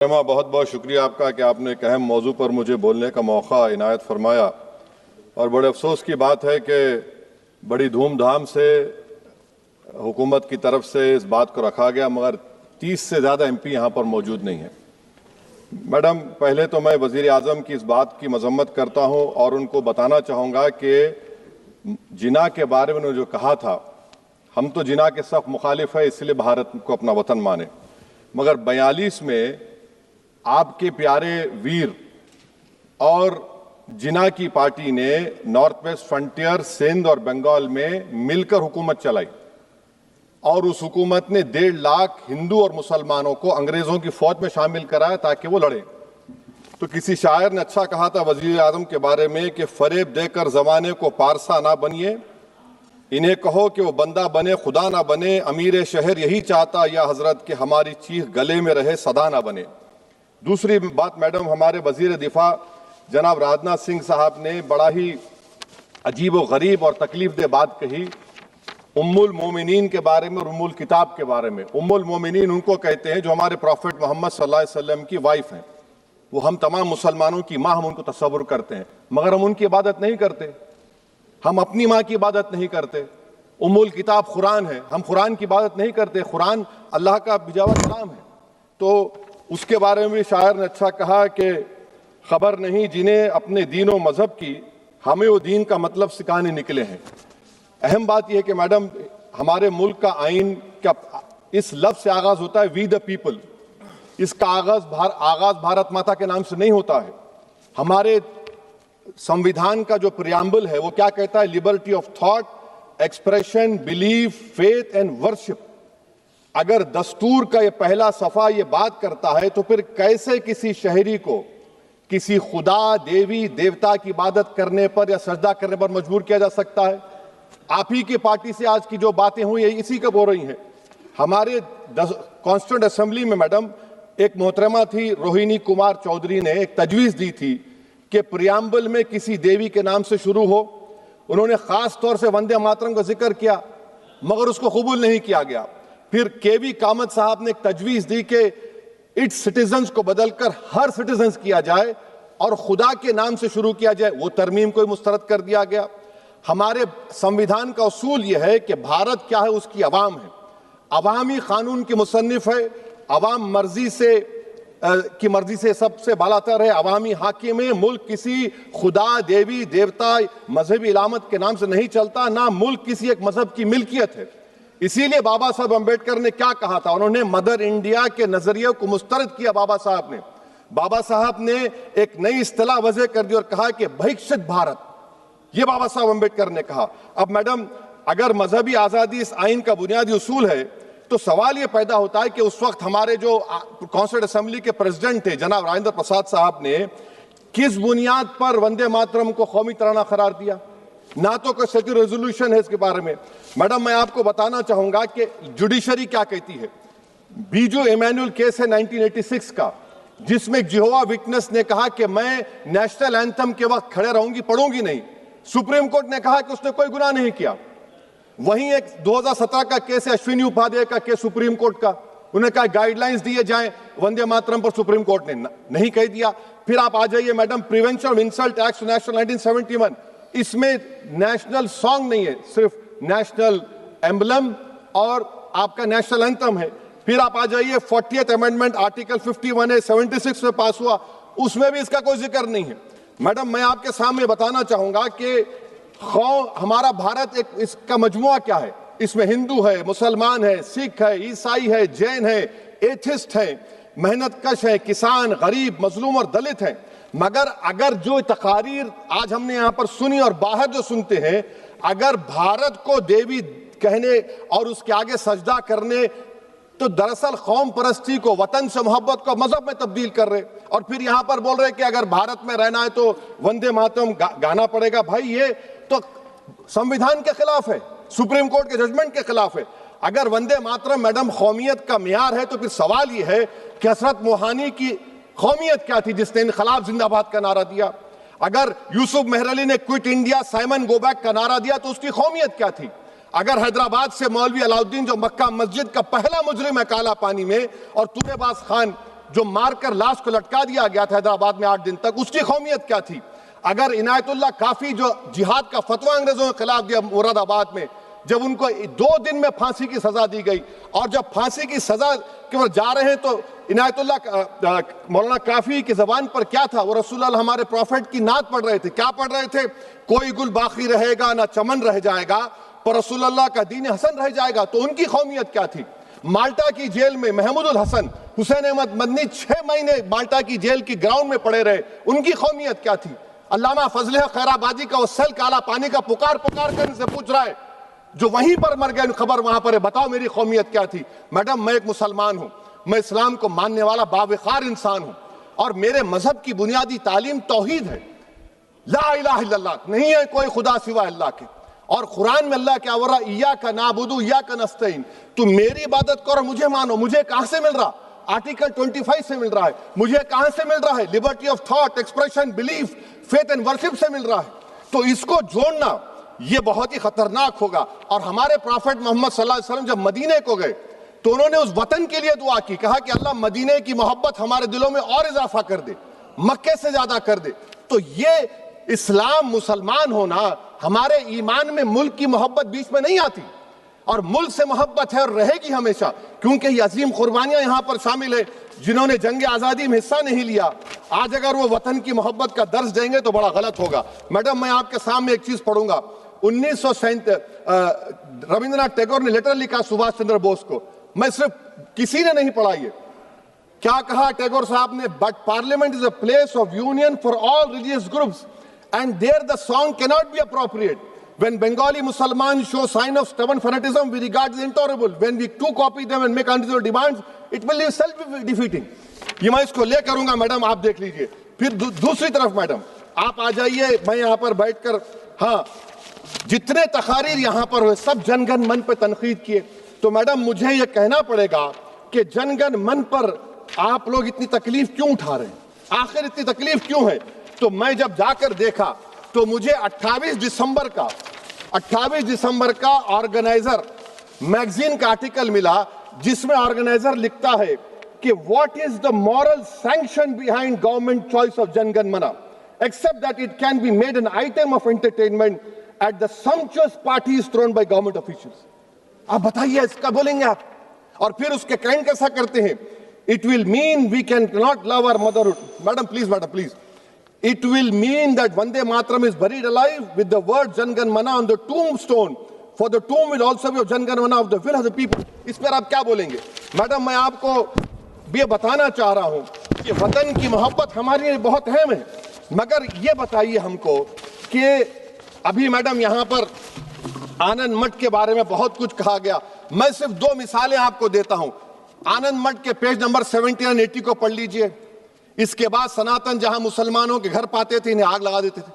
बहुत बहुत शुक्रिया आपका कि आपने एक अहम मौजू पर मुझे बोलने का मौका इनायत फरमाया। और बड़े अफसोस की बात है कि बड़ी धूमधाम से हुकूमत की तरफ से इस बात को रखा गया, मगर 30 से ज़्यादा एमपी यहाँ पर मौजूद नहीं हैं। मैडम, पहले तो मैं वज़ीर आज़म की इस बात की मजम्मत करता हूँ और उनको बताना चाहूँगा कि जिना के बारे में उन्होंने जो कहा था, हम तो जिना के सख्त मुखालिफ है, इसलिए भारत को अपना वतन माने, मगर 42 में आपके प्यारे वीर और जिना की पार्टी ने नॉर्थ वेस्ट फ्रंटियर, सिंध और बंगाल में मिलकर हुकूमत चलाई और उस हुकूमत ने 1.5 लाख हिंदू और मुसलमानों को अंग्रेजों की फौज में शामिल कराया ताकि वो लड़े। तो किसी शायर ने अच्छा कहा था वजीर आजम के बारे में कि फरेब देकर जमाने को पारसा ना बनिए, इन्हें कहो कि वो बंदा बने खुदा ना बने, अमीर शहर यही चाहता या हजरत कि हमारी चीख गले में रहे सदा ना बने। दूसरी बात मैडम, हमारे वजीर दिफा जनाब राजनाथ सिंह साहब ने बड़ा ही अजीब व गरीब और तकलीफ दे बात कही उम्मुल मोमिनीन के बारे में और उम्मुल किताब के बारे में। उम्मुल मोमिनीन उनको कहते हैं जो हमारे प्रॉफिट मोहम्मद सल्लल्लाहु अलैहि वसल्लम की वाइफ हैं। वो हम तमाम मुसलमानों की माँ, हम उनको तस्वुर करते हैं, मगर हम उनकी इबादत नहीं करते। हम अपनी माँ की इबादत नहीं करते। उम्मुल किताब कुरान है, हम कुरान की इबादत नहीं करते। कुरान अल्लाह का भिजावा कलाम है। तो उसके बारे में भी शायर ने अच्छा कहा कि खबर नहीं जिन्हें अपने दीन व मजहब की, हमें वो दीन का मतलब सिखाने निकले हैं। अहम बात यह है कि मैडम, हमारे मुल्क का आइन का इस लफ्ज से आगाज होता है वी द पीपल। इसका आगाज भारत माता के नाम से नहीं होता है। हमारे संविधान का जो प्रियम्बल है वो क्या कहता है? Liberty of thought, expression, belief, faith and worship. अगर दस्तूर का ये पहला सफा ये बात करता है तो फिर कैसे किसी शहरी को किसी खुदा, देवी, देवता की इबादत करने पर या सजदा करने पर मजबूर किया जा सकता है? आप ही की पार्टी से आज की जो बातें हुई है इसी कब हो रही हैं। हमारे कॉन्स्टिट्यूंट असेंबली में मैडम एक मोहतरमा थी रोहिणी कुमार चौधरी ने एक तजवीज दी थी कि प्रियम्बल में किसी देवी के नाम से शुरू हो। उन्होंने खास तौर से वंदे मातरम का जिक्र किया, मगर उसको कबूल नहीं किया गया। फिर केवी कामत साहब ने एक तजवीज दी कि इट्स सिटीजन्स को बदलकर हर सिटीजन्स किया जाए और खुदा के नाम से शुरू किया जाए, वो तरमीम को मुस्तरद कर दिया गया। हमारे संविधान का उसूल यह है कि भारत क्या है, उसकी अवाम है, अवामी कानून की मुसन्निफ है, अवाम की मर्जी से सबसे बालातर है, अवामी हाकिम है। मुल्क किसी खुदा, देवी, देवता, मजहबी इलामत के नाम से नहीं चलता, ना मुल्क किसी एक मजहब की मिल्कियत है। इसीलिए बाबा साहब अम्बेडकर ने क्या कहा था? उन्होंने मदर इंडिया के नजरिए को मुस्तरद किया। बाबा साहब ने एक नई इस्तिलाह वजह कर दी और कहा कि भिक्षित भारत, यह बाबा साहब अम्बेडकर ने कहा। अब मैडम, अगर मजहबी आजादी इस आइन का बुनियादी उसूल है तो सवाल यह पैदा होता है कि उस वक्त हमारे जो कॉन्स्टिट्यूंट असेंबली के प्रेसिडेंट थे जनाब राजेंद्र प्रसाद साहब ने किस बुनियाद पर वंदे मातरम को कौमी तराना करार दिया? ना तो कोई सेक्युलर रेजोल्यूशन है इसके बारे में। मैडम, मैं आपको बताना चाहूंगा कि जुडिशरी क्या कहती है। बीजू इमैनुअल केस है 1986 का, जिसमें जिहोवा विटनेस ने कहा कि मैं नेशनल एंथम के वक्त खड़े रहूंगी, पढ़ूंगी नहीं। सुप्रीम कोर्ट ने कहा कि उसने कोई गुनाह नहीं किया। वहीं एक 2017 का केस है अश्विनी उपाध्याय का केस सुप्रीम कोर्ट का, उन्हें कहा गाइडलाइंस दिए जाएं वंदे मातरम पर, सुप्रीम कोर्ट ने नहीं कह दिया। फिर आप आ जाइए madam, prevention of insult act national 1971, इसमें नेशनल सॉन्ग नहीं है, सिर्फ नेशनल एम्बलम और आपका नेशनल एंथम है। फिर आप आ जाइए 40th अमेंडमेंट आर्टिकल 51 है, 76 में पास हुआ, उसमें भी इसका कोई जिक्र नहीं है। मैडम, मैं आपके सामने बताना चाहूंगा कि हमारा भारत एक इसका मजमुआ क्या है। इसमें हिंदू है, मुसलमान है, सिख है, ईसाई है, जैन है, एथिस्ट है, मेहनत कश है, किसान, गरीब, मजलूम और दलित है। मगर अगर जो तकारीर आज हमने यहां पर सुनी और बाहर जो सुनते हैं, अगर भारत को देवी कहने और उसके आगे सजदा करने, तो दरअसल कौम परस्ती को, वतन से मोहब्बत को मजहब में तब्दील कर रहे और फिर यहां पर बोल रहे कि अगर भारत में रहना है तो वंदे मातरम गाना पड़ेगा। भाई, ये तो संविधान के खिलाफ है, सुप्रीम कोर्ट के जजमेंट के खिलाफ है। अगर वंदे मातरम मैडम कौमियत का मियार है तो फिर सवाल यह है कि हजरत मोहानी की कौमियत क्या थी जिसने इनकलाब जिंदाबाद का नारा दिया? अगर यूसुफ मेहरली ने quit India Simon go back का नारा दिया तो उसकी कौमियत क्या थी? अगर हैदराबाद से मौलवी अलाउद्दीन जो मक्का मस्जिद का पहला मुजरिम है काला पानी में, और तुरेबाज खान जो मारकर लाश को लटका दिया गया था हैदराबाद में 8 दिन तक, उसकी कौमियत क्या थी? अगर इनायतुल्लाह काफी जो जिहाद का फतवा अंग्रेजों के खिलाफ दिया मुरादाबाद में, जब उनको 2 दिन में फांसी की सजा दी गई, और जब फांसी की सजा के ओर जा रहे हैं तो इनायतुल्लाह मौलाना काफी की जबान पर क्या था? वो रसूलुल्लाह हमारे प्रॉफिट की नात पढ़ रहे थे। क्या पढ़ रहे थे? कोई गुल बाकी रहेगा ना चमन रह जाएगा, पर रसूलुल्लाह का दीन हसन रह जाएगा। तो उनकी कौमियत क्या थी? माल्टा की जेल में महमूदुल हसन, हुसैन अहमद मदनी 6 महीने माल्टा की जेल की ग्राउंड में पड़े रहे, उनकी कौमियत क्या थी? अल्लामा फजल खैराबादी का वो सेल काला पानी का पुकार पुकार कर से पूछ रहा है, जो वहीं पर मर गए, खबर वहां पर है, बताओ मेरी कौमियत क्या थी? मैडम, मैं एक मुसलमान हूं, मैं इस्लाम को मानने वाला बावकार इंसान हूं, और मेरे मजहब की बुनियादी तालीम तौहीद है, ला इलाहा इल्लल्लाह, नहीं है कोई खुदा सिवा अल्लाह के। और कुरान में अल्लाह क्या बोल रहा? इय्याका नाबुदु इय्याका नस्तईन, तुम मेरी इबादत करो, मुझे मानो। मुझे कहां से मिल रहा? आर्टिकल 25 से मिल रहा है। मुझे कहां से मिल रहा है? Liberty of thought, expression, belief, faith and worship से मिल रहा है। तो इसको जोड़ना ये बहुत ही खतरनाक होगा। और हमारे प्रॉफिट मोहम्मद सल्लल्लाहु अलैहि वसल्लम जब मदीने को गए तो उन्होंने उस वतन के लिए दुआ की, कहा कि अल्लाह मदीने की मोहब्बत हमारे दिलों में और इजाफा कर दे, मक्के से ज्यादा कर दे। तो ये इस्लाम, मुसलमान होना, हमारे ईमान में मुल्क की मोहब्बत बीच में नहीं आती, और मुल्क से मोहब्बत है और रहेगी हमेशा, क्योंकि ये अजीम कुर्बानियां यहां पर शामिल है जिन्होंने जंग आजादी में हिस्सा नहीं लिया। आज अगर वो वतन की मोहब्बत का दर्ज देंगे तो बड़ा गलत होगा। मैडम, मैं आपके सामने एक चीज पढ़ूंगा। 1937 रविंद्रनाथ टैगोर ने लेटर लिखा सुभाष चंद्र बोस को, मैं सिर्फ किसी ने नहीं पढ़ा ये। क्या कहा टैगोर साहब ने? But parliament is a place of union for all religious groups and there the song cannot be appropriate. When Bengali Muslims show sign of stubborn fanatism, we regard it intolerable. When we too copy them and make unreasonable demands, it will be self-defeating. ये मैं इसको ले करूंगा madam, आप देख लीजिए। फिर दूसरी तरफ मैडम आप आ जाइए, मैं यहाँ पर बैठकर, हाँ, जितने तकारीर यहाँ पर हुए सब जनगण मन पर तनकीद किए। तो मैडम मुझे ये कहना पड़ेगा कि जनगण मन पर आप लोग इतनी तकलीफ क्यों उठा रहे हैं? आखिर इतनी तकलीफ क्यों है? तो मैं जब जाकर देखा तो मुझे 28 दिसंबर का ऑर्गेनाइजर मैगजीन का आर्टिकल मिला, जिसमें ऑर्गेनाइजर लिखता है कि what is the moral sanction behind government choice of Jana Gana Mana, except that it can be made an item of entertainment at the sumptuous parties thrown by government officials. आप बताइए, इसका बोलेंगे आप? और फिर उसके काइंड कैसा करते हैं? It will mean we can not love our motherhood. Madam please, it will mean that Vande Mataram is buried alive with the word Jan Gan Mana on the tombstone, for the tomb will also be of Jan Gan Mana of the will of the people. इस पर आप क्या बोलेंगे? Madam, मैं आपको ये बताना चाह रहा हूं कि वतन की मोहब्बत हमारे लिए बहुत अहम है, मगर ये बताइए हमको कि अभी मैडम यहाँ पर आनंद मठ के बारे में बहुत कुछ कहा गया। मैं सिर्फ 2 मिसालें आपको देता हूं। आनंद मठ के पेज नंबर 70 और 80 को पढ़ लीजिए। इसके बाद सनातन जहां मुसलमानों के घर पाते थे, इन्हें आग लगा देते थे।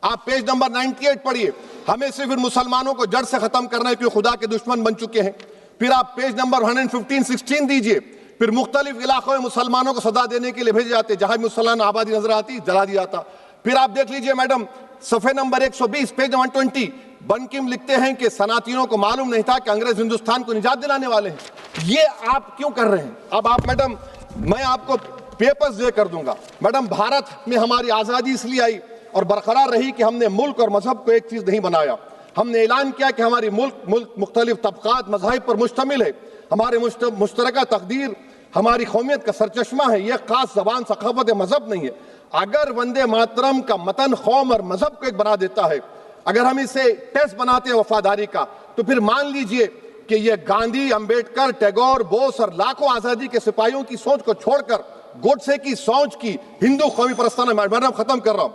आप पेज नंबर 98 पढ़िए। हमें सिर्फ इन मुसलमानों को जड़ से खत्म करना है, क्योंकि खुदा के दुश्मन बन चुके हैं। फिर आप पेज नंबर 115-16 दीजिए। फिर मुख्तलिफ इलाकों में मुसलमानों को सदा देने के लिए भेजे जाते, जहां मुसलमान आबादी नजर आती जला दिया जाता। फिर आप देख लीजिए मैडम, सफे नंबर 120 पेज 120, बंकिम लिखते हैं कि सनातियों को मालूम नहीं था कि अंग्रेज हिंदुस्तान को निजात दिलाने वाले हैं। ये आप क्यों कर रहे हैं? अब आप मैडम, मैं आपको पेपर्स दे कर दूंगा। मैडम, भारत में हमारी आजादी इसलिए आई और बरकरार रही कि हमने मुल्क और मजहब को एक चीज नहीं बनाया। हमने ऐलान किया कि हमारी मुल्क मुख्तलिफ तबकात मज़ाहिब पर मुश्तमिल है। हमारे मुश्तरका तकदीर हमारी कौमियत का सरचश्मा है। यह खास जबान, सकाफत, मजहब नहीं है। अगर वंदे मातरम का मतन कौम और मजहब को एक बना देता है, अगर हम इसे टेस्ट बनाते हैं वफादारी का, तो फिर मान लीजिए कि यह गांधी, अंबेडकर, टैगोर, बोस और लाखों आजादी के सिपाहियों की सोच को छोड़कर गोडसे की सोच की हिंदू कौमी परस्ताना, मैडम खत्म कर रहा हूं,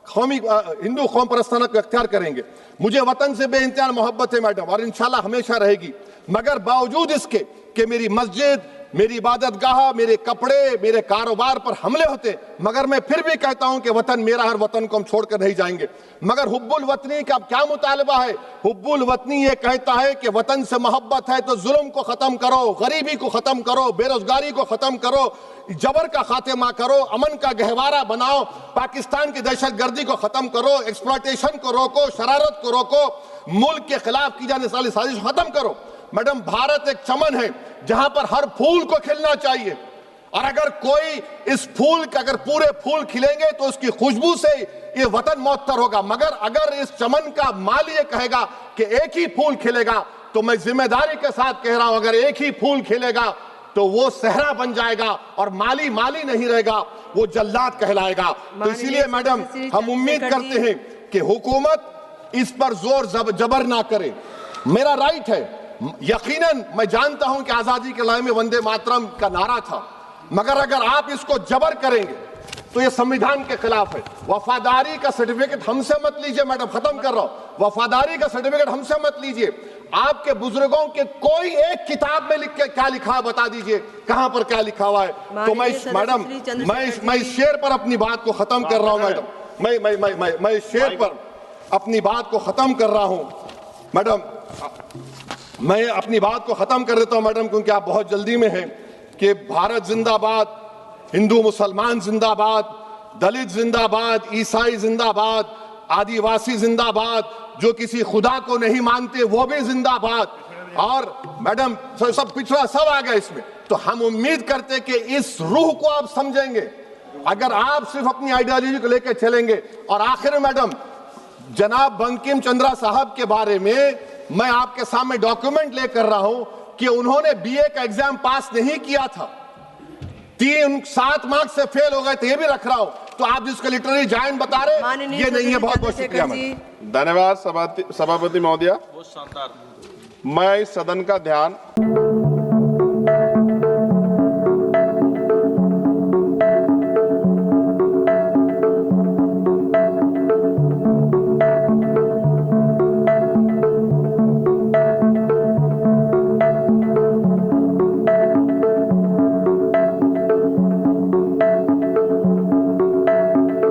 कौमी हिंदू कौम परस्ताना को अख्तियार करेंगे। मुझे वतन से बेइंतहा मोहब्बत है मैडम, और इंशाल्लाह हमेशा रहेगी। मगर बावजूद इसके कि मेरी मस्जिद, मेरी इबादत गाह, मेरे कपड़े, मेरे कारोबार पर हमले होते, मगर मैं फिर भी कहता हूं कि वतन मेरा, हर वतन को हम छोड़कर नहीं जाएंगे। मगर हुब्बुल वतनी का क्या मुतालबा है? हुब्बुल वतनी ये कहता है कि वतन से मोहब्बत है तो जुल्म को खत्म करो, गरीबी को खत्म करो, बेरोजगारी को खत्म करो, जबर का खात्मा करो, अमन का गहवारा बनाओ, पाकिस्तान की दहशतगर्दी को खत्म करो, एक्सप्लॉयटेशन को रोको, शरारत को रोको, मुल्क के खिलाफ की जाने वाली साजिश खत्म करो। मैडम, भारत एक चमन है जहां पर हर फूल को खिलना चाहिए, और अगर कोई इस फूल का, अगर पूरे फूल खिलेंगे तो उसकी खुशबू से ये वतन मुअत्तर होगा, मगर अगर इस चमन का माली ये कहेगा कि एक ही फूल खिलेगा, तो मैं जिम्मेदारी के साथ कह रहा हूं, अगर एक ही फूल खिलेगा तो वो सहरा बन जाएगा और माली माली नहीं रहेगा, वो जल्लाद कहलाएगा। तो इसीलिए मैडम हम उम्मीद करते हैं कि हुकूमत इस पर जोर जबर ना करे। मेरा राइट है, यकीनन मैं जानता हूं कि आजादी के लड़ाई में वंदे मातरम का नारा था, मगर अगर आप इसको जबर करेंगे तो ये संविधान के खिलाफ है। वफादारी का सर्टिफिकेट हमसे मत लीजिए मैडम, खत्म कर रहा हूं, वफादारी का सर्टिफिकेट हमसे मत लीजिए। आपके बुजुर्गों के कोई एक किताब में लिख के क्या लिखा है बता दीजिए, कहां पर क्या लिखा हुआ है। तो मैं मैडम मैं इस शेर पर अपनी बात को खत्म कर रहा हूं मैडम, मैं इस शेर पर अपनी बात को खत्म कर रहा हूं मैडम, मैं अपनी बात को खत्म कर देता हूं मैडम, क्योंकि आप बहुत जल्दी में हैं। कि भारत जिंदाबाद, हिंदू मुसलमान जिंदाबाद, दलित जिंदाबाद, ईसाई जिंदाबाद, आदिवासी जिंदाबाद, जो किसी खुदा को नहीं मानते वो भी जिंदाबाद, और मैडम सब पिछड़ा सब आ गया इसमें। तो हम उम्मीद करते कि इस रूह को आप समझेंगे अगर आप सिर्फ अपनी आइडियोलॉजी को लेकर चलेंगे। और आखिर में मैडम, जनाब बंकिम चंद्रा साहब के बारे में मैं आपके सामने डॉक्यूमेंट लेकर रहा हूं कि उन्होंने बीए का एग्जाम पास नहीं किया था, 7 मार्क्स से फेल हो गए थे, ये भी रख रहा हूं। तो आप जिसको लिटरेरी जायंट बता रहे ये नहीं है। बहुत बहुत शुक्रिया धन्यवाद सभापति महोदया। मैं इस सदन का ध्यान